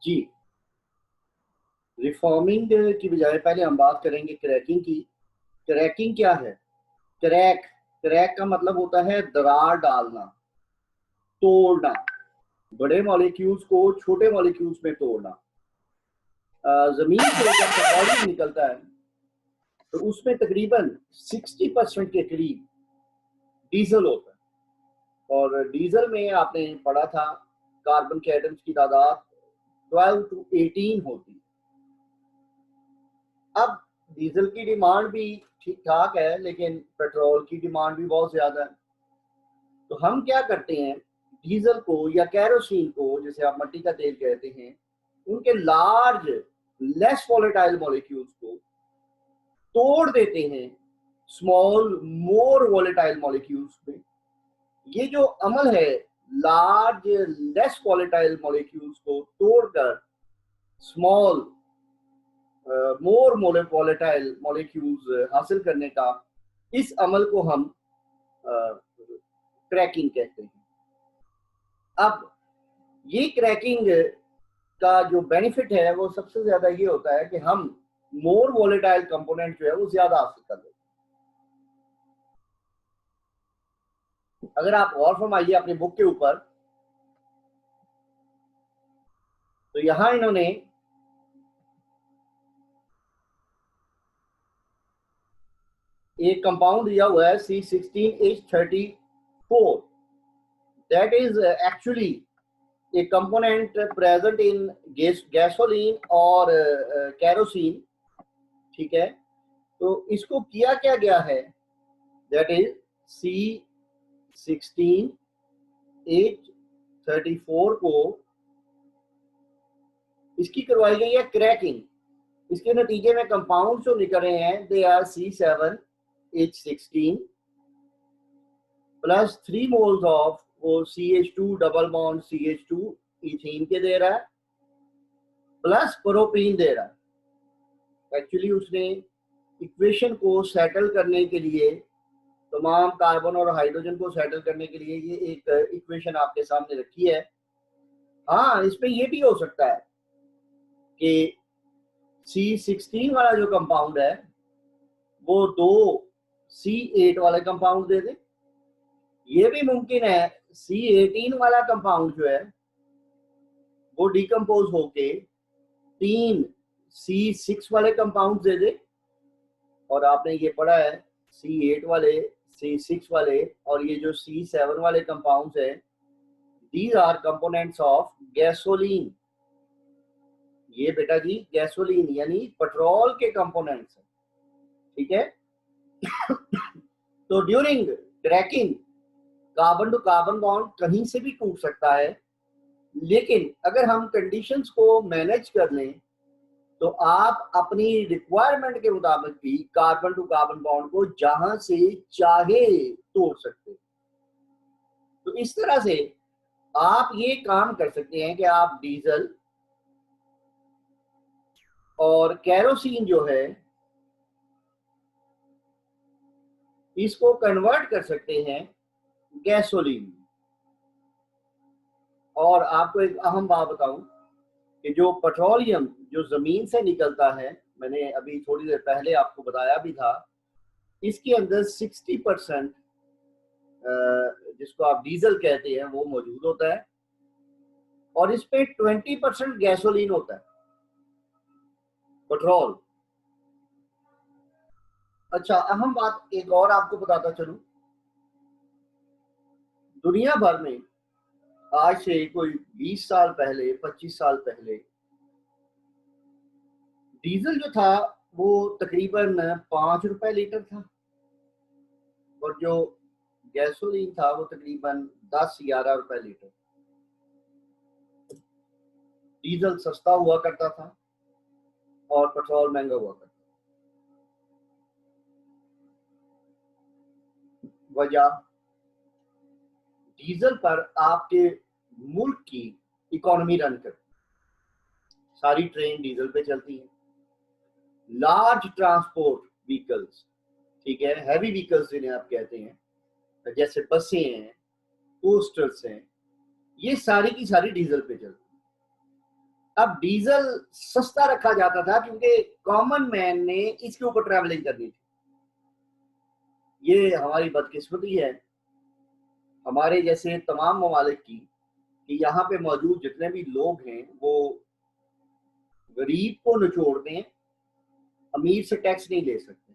जी, reforming की बजाय पहले हम बात करेंगे क्रैकिंग की। क्रैकिंग क्या है? क्रैक क्रैक का मतलब होता है दरार डालना, तोड़ना, बड़े मॉलिक्यूल्स को छोटे मॉलिक्यूल्स में तोड़ना। जमीन से जब पेट्रोलियम निकलता है तो उसमें तकरीबन 60% के करीब डीजल होता है, और डीजल में आपने पढ़ा था कार्बन के एटम्स की तादाद 12 to 18 होती है। अब डीजल की डिमांड भी ठीक ठाक है, लेकिन पेट्रोल की डिमांड भी बहुत ज्यादा है। तो हम क्या करते हैं, डीजल को या कैरोसिन को, जैसे आप मट्टी का तेल कहते हैं, उनके लार्ज लेस वॉलेटाइल मॉलिक्यूल्स को तोड़ देते हैं स्मॉल मोर वॉलेटाइल मॉलिक्यूल्स में। ये जो अमल है लार्ज लेस वॉलेटाइल मॉलिक्यूल्स को तोड़कर स्मॉल मोर वॉलेटाइल मॉलिक्यूल्स हासिल करने का, इस अमल को हम क्रैकिंग कहते हैं। अब ये क्रैकिंग का जो बेनिफिट है वो सबसे ज्यादा ये होता है कि हम मोर वॉलेटाइल कंपोनेंट जो है वो ज्यादा हासिल कर लेते हैं। अगर आप गौर फरमाइए अपनी बुक के ऊपर, तो यहां इन्होंने एक कंपाउंड दिया हुआ है C16H34, that is actually a component present in gasoline और कैरोसिन। ठीक है, तो इसको किया क्या गया है, दैट इज C16H34 को इसकी करवाई गई है क्रैकिंग। इसके नतीजे में कंपाउंड जो निकल रहे हैं they are C7H16 plus 3 moles of वो CH2 double bond CH2 ethene के दे रहा है, प्लस प्रोपीन दे रहा है। एक्चुअली उसने इक्वेशन को सेटल करने के लिए, तमाम कार्बन और हाइड्रोजन को सेटल करने के लिए ये एक इक्वेशन आपके सामने रखी है। हाँ, इसमें ये भी हो सकता है कि C16 वाला जो कंपाउंड है वो 2 C8 वाले कंपाउंड दे दे। ये भी मुमकिन है C18 वाला कंपाउंड जो है वो डिकम्पोज होके 3 C6 वाले कंपाउंड दे दे। और आपने ये पढ़ा है C8 वाले, C6 वाले और ये जो C7 वाले कंपाउंड्स हैं, these are components of gasoline. ये बेटा जी गैसोलीन यानी पेट्रोल के कंपोनेंट्स हैं। ठीक है तो during cracking carbon to carbon bond कहीं से भी टूट सकता है, लेकिन अगर हम कंडीशंस को मैनेज कर लें तो आप अपनी रिक्वायरमेंट के मुताबिक भी कार्बन टू कार्बन बॉन्ड को जहां से चाहे तोड़ सकते हैं। तो इस तरह से आप ये काम कर सकते हैं कि आप डीजल और कैरोसिन जो है इसको कन्वर्ट कर सकते हैं गैसोलीन। और आपको एक अहम बात बताऊं कि जो पेट्रोलियम जो जमीन से निकलता है, मैंने अभी थोड़ी देर पहले आपको बताया भी था, इसके अंदर 60% जिसको आप डीजल कहते हैं वो मौजूद होता है, और इस पे 20% गैसोलीन होता है, पेट्रोल। अच्छा, अहम बात एक और आपको बताता चलूं, दुनिया भर में आज से कोई 20 साल पहले, 25 साल पहले डीजल जो था वो तकरीबन 5 रुपए लीटर था, और जो गैसोलीन था वो तकरीबन 10-11 रुपए लीटर। डीजल सस्ता हुआ करता था और पेट्रोल महंगा हुआ करता था। वजह, डीजल पर आपके मुल्क की इकोनॉमी रन करती, सारी ट्रेन डीजल पे चलती है, लार्ज ट्रांसपोर्ट व्हीकल्स, ठीक है, हैवी व्हीकल्स जिन्हें आप कहते हैं, जैसे बसें हैं, कोस्टर्स हैं, ये सारी की सारी डीजल पे चलती है। अब डीजल सस्ता रखा जाता था क्योंकि कॉमन मैन ने इसके ऊपर ट्रैवलिंग करनी थी। ये हमारी बदकिस्मती है हमारे जैसे तमाम ममालिक की कि यहाँ पे मौजूद जितने भी लोग हैं वो गरीब को निचोड़ते हैं, अमीर से टैक्स नहीं ले सकते।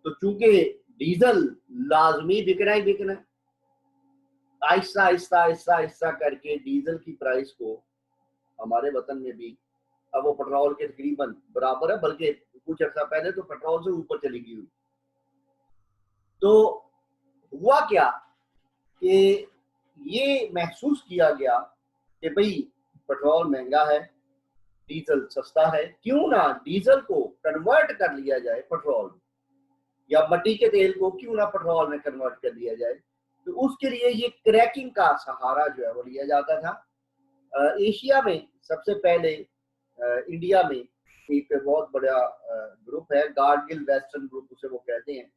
तो चूंकि डीजल लाजमी बिकना ही बिकना है, आहिस्ता आहिस्ता आहिस्ता आहिस्ता करके डीजल की प्राइस को हमारे वतन में भी, अब वो पेट्रोल के तकरीबन बराबर है, बल्कि कुछ अर्सा पहले तो पेट्रोल से ऊपर चली गई हुई। तो हुआ क्या कि ये महसूस किया गया कि भाई पेट्रोल महंगा है, डीजल सस्ता है, क्यों ना डीजल को कन्वर्ट कर लिया जाए पेट्रोल में, या मट्टी के तेल को क्यों ना पेट्रोल में कन्वर्ट कर लिया जाए। तो उसके लिए ये क्रैकिंग का सहारा जो है वो लिया जाता था। एशिया में सबसे पहले इंडिया में एक बहुत बड़ा ग्रुप है, गार्डगिल वेस्टर्न ग्रुप उसे वो कहते हैं।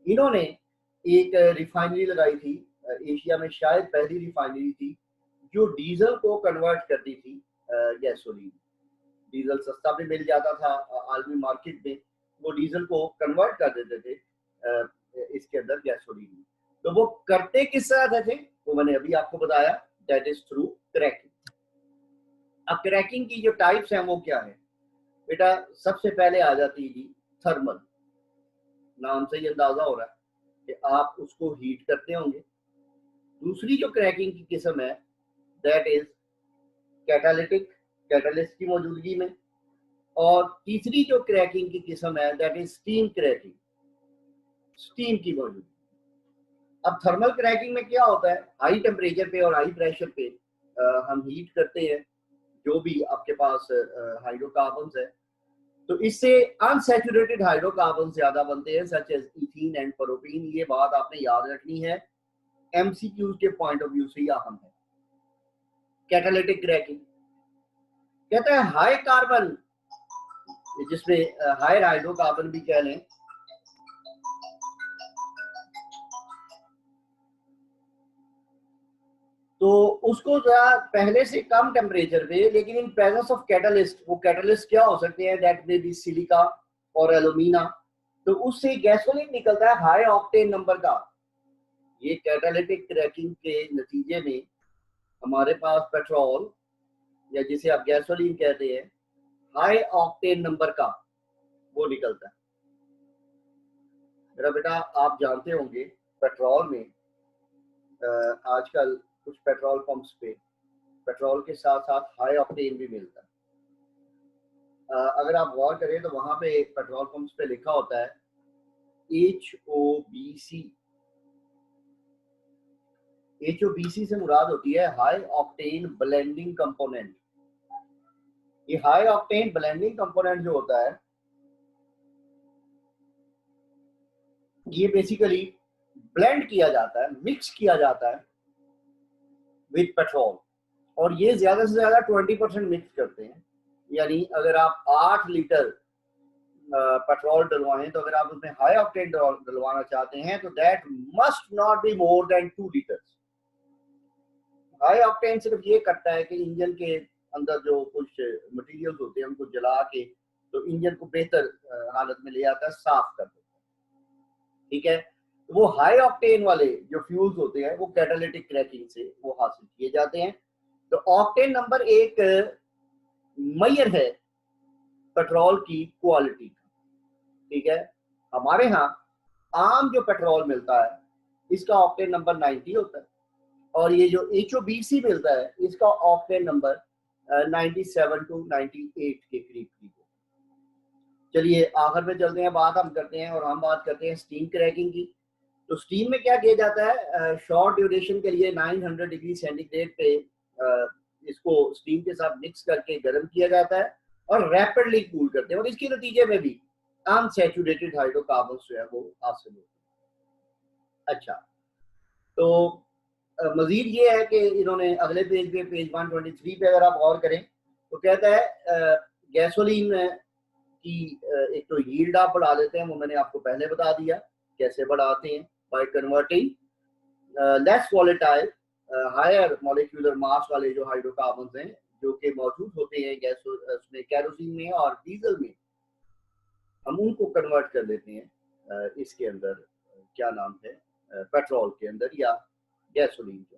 इन्होंने एक रिफाइनरी लगाई थी, एशिया में शायद पहली रिफाइनरी थी जो डीजल को कन्वर्ट करती थी गैसोलीन। डीजल सस्ता भी मिल जाता था आलमी मार्केट में, वो डीजल को कन्वर्ट कर देते थे इसके अंदर गैसोलीन में। तो वो करते किस तरह थे वो मैंने अभी आपको बताया, दैट इज थ्रू क्रैकिंग। अब क्रैकिंग की जो टाइप्स हैं वो क्या है बेटा, सबसे पहले आ जाती है जी थर्मल। नाम से ही अंदाजा हो रहा है कि आप उसको हीट करते होंगे। दूसरी जो क्रैकिंग की किस्म है दैट इज कैटालिटिक, कैटलिस्ट की मौजूदगी में। और तीसरी जो क्रैकिंग की किस्म है that is steam cracking, steam की मौजूदगी। अब थर्मल क्रैकिंग में क्या होता है, हाई टेम्परेचर पे और हाई प्रेशर पे हम हीट करते हैं जो भी आपके पास हाइड्रोकार्बन्स है, तो इससे अनसैचुरेटेड हाइड्रोकार्बन ज्यादा बनते हैं such as ethene and propene. ये बात आपने याद रखनी है, एमसीक्यूज के पॉइंट ऑफ व्यू से यह अहम है। कैटालिटिक क्रैकिंग कहता है हाई कार्बन, जिसमें हायर हाइड्रोकार्बन भी कह लें, तो उसको जरा पहले से कम टेम्परेचर पे, लेकिन इन प्रेजेंस ऑफ कैटलिस्ट, वो कैटलिस्ट क्या हो सकते हैं, दैट मे बी सिलिका और एल्यूमिना, तो उससे गैसोलीन निकलता है हाई ऑक्टेन नंबर का। ये कैटालिटिक क्रैकिंग के नतीजे में हमारे पास पेट्रोल या जिसे आप गैसोलीन कहते हैं हाई ऑक्टेन नंबर का वो निकलता है। मेरा बेटा आप जानते होंगे पेट्रोल में आजकल कुछ पेट्रोल पंप्स पे पेट्रोल के साथ साथ हाई ऑक्टेन भी मिलता है। अगर आप गौर करें तो वहां पे पेट्रोल पंप्स पे लिखा होता है HOBC। HOBC से मुराद होती है हाई ऑक्टेन ब्लेंडिंग कंपोनेंट। ये हाई ऑक्टेन ब्लेंडिंग कंपोनेंट जो होता है ये बेसिकली ब्लेंड किया जाता है, मिक्स किया जाता है विद पेट्रोल, और ये ज्यादा से ज्यादा 20% मिक्स करते हैं। यानी अगर आप 8 लीटर पेट्रोल डलवाएं तो अगर आप उसमें हाई ऑक्टेन डलवाना चाहते हैं तो that must not be more than 2 litres. High octane सिर्फ ये करता है कि इंजन के अंदर जो कुछ मटेरियल्स होते हैं उनको जला के तो इंजन को बेहतर हालत में ले आता है, साफ कर देता है। ठीक है, वो हाई ऑक्टेन वाले जो फ्यूल्स होते हैं वो कैटालिटिक क्रैकिंग से वो हासिल किए जाते हैं। तो ऑक्टेन नंबर एक मेजर है पेट्रोल की क्वालिटी का। ठीक है, हमारे यहाँ आम जो पेट्रोल मिलता है इसका ऑक्टेन नंबर 90 होता है, और ये जो HOBC मिलता है इसका ऑक्टेन नंबर 97 टू 98 के करीब करीब। चलिए आखिर में चलते हैं, बात हम करते हैं और हम बात करते हैं स्टीम क्रैकिंग की। तो स्टीम में क्या किया जाता है, शॉर्ट ड्यूरेशन के लिए 900 डिग्री सेंटीग्रेड पे इसको स्टीम के साथ मिक्स करके गर्म किया जाता है और रैपिडली कूल करते हैं, और इसके नतीजे में भी अनसैचुरेटेड हाइड्रोकार्बन जो है वो हासिल होते हैं। अच्छा, तो मजीद ये है कि इन्होंने अगले पेज पे, पेज 123 पे अगर आप गौर करें तो कहता है गैसोलीन की एक तो यील्ड आप बढ़ा लेते हैं, वो मैंने आपको पहले बता दिया कैसे बढ़ाते हैं, by converting less volatile higher molecular mass वाले जो हाइड्रोकार्बन्स हैं जो कि मौजूद होते हैं गैस उसमें, कैरोसिन में और डीजल में, हम उनको कन्वर्ट कर देते हैं इसके अंदर, क्या नाम है, पेट्रोल के अंदर या गैसोलीन के।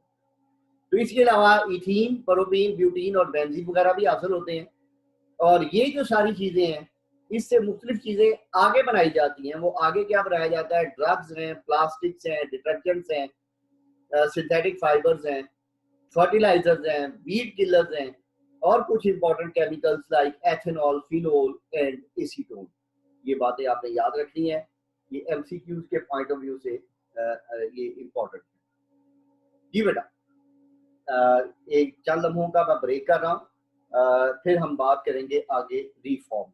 तो इसके अलावा इथीन, प्रोपीन, ब्यूटीन और बेंजीन वगैरह भी हासिल होते हैं। और ये जो सारी चीज़ें हैं, इससे मुख्तलिफ चीज़ें आगे बनाई जाती हैं। वो आगे क्या बनाया जाता है, ड्रग्स हैं, प्लास्टिक्स हैं, डिटर्जेंट्स हैं, सिंथेटिक फाइबर्स हैं, फर्टिलाइजर्स हैं, वीड किलर्स हैं, और कुछ important chemicals like ethanol, phenol and acetone. ये बातें आपने याद रखनी है, ये एमसीक्यूज के पॉइंट ऑफ व्यू से ये इंपॉर्टेंट है। जी बेटा, एक चंद लम्हों का मैं ब्रेक कर रहा हूँ, फिर हम बात करेंगे आगे रिफॉर्म।